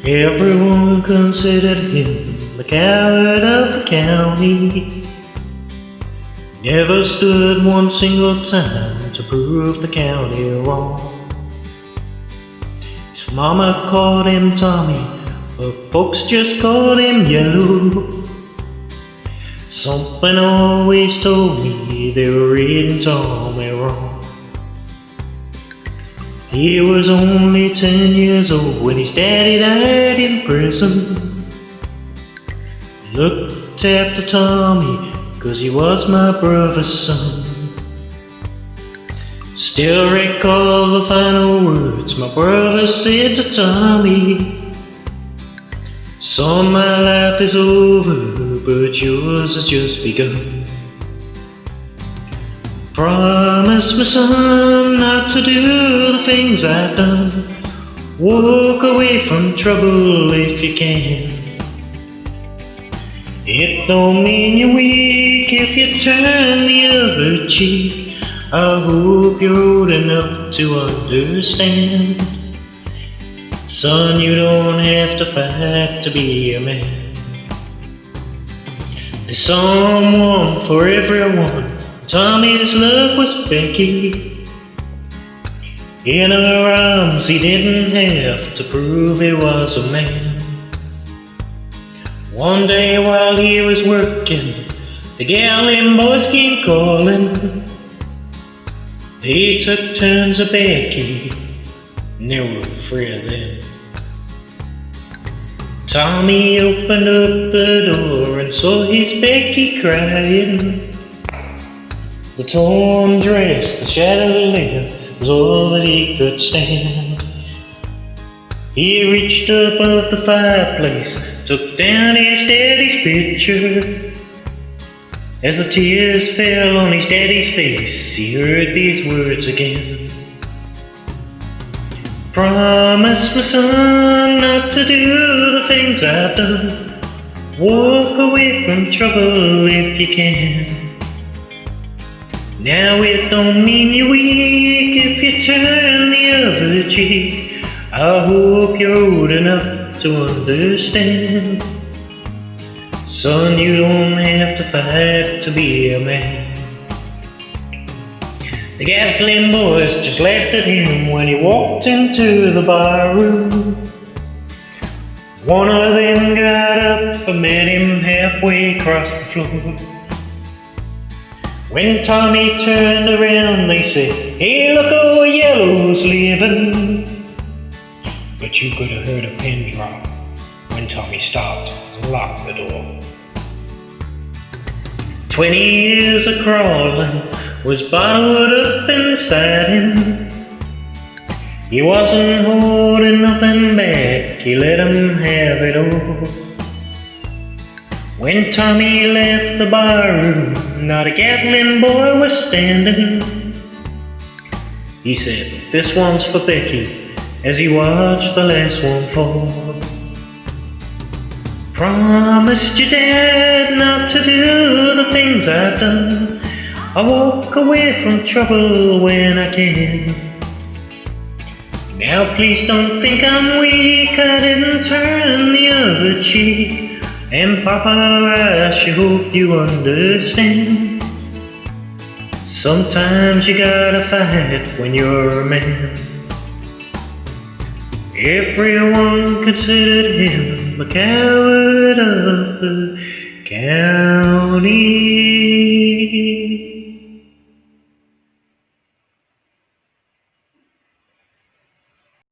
Everyone considered him the coward of the county. Never stood one single time to prove the county wrong. His mama called him Tommy, but folks just called him Yellow. Something always told me they were reading Tommy wrong. He was only 10 years old when his daddy died in prison. Looked after Tommy 'cause he was my brother's son. Still recall the final words my brother said to Tommy. Son, my life is over, but yours has just begun. Promise me, son, not to do the things I've done. Walk away from trouble if you can. It don't mean you're weak if you turn the other cheek. I hope you're old enough to understand. Son, you don't have to fight to be a man. There's someone for everyone. Tommy's love was Becky. In her arms he didn't have to prove he was a man. One day while he was working, the Gallon boys came calling. They took turns at Becky, and they were afraid of them. Tommy opened up the door and saw his Becky crying. The torn dress, the shattered linen was all that he could stand. He reached above the fireplace, took down his daddy's picture. As the tears fell on his daddy's face, he heard these words again. Promise me, son, not to do the things I've done. Walk away from trouble if you can. Now it don't mean you're weak if you turn the other cheek. I hope you're old enough to understand. Son, you don't have to fight to be a man. The Gatlin boys just laughed at him when he walked into the bar room. One of them got up and met him halfway across the floor. When Tommy turned around, they said, "Hey, look, old Yellow's leaving." But you could have heard a pin drop when Tommy stopped and locked the door. 20 years of crawling was bottled up inside him. He wasn't holding nothing back, he let him have it all. When Tommy left the barroom, not a Gatlin boy was standing. He said, "This one's for Becky," as he watched the last one fall. Promised your dad not to do the things I've done. I walk away from trouble when I can. Now please don't think I'm weak, I didn't turn the other cheek. And Papa, I sure hope you understand. Sometimes you gotta fight when you're a man. Everyone considered him the coward of the county.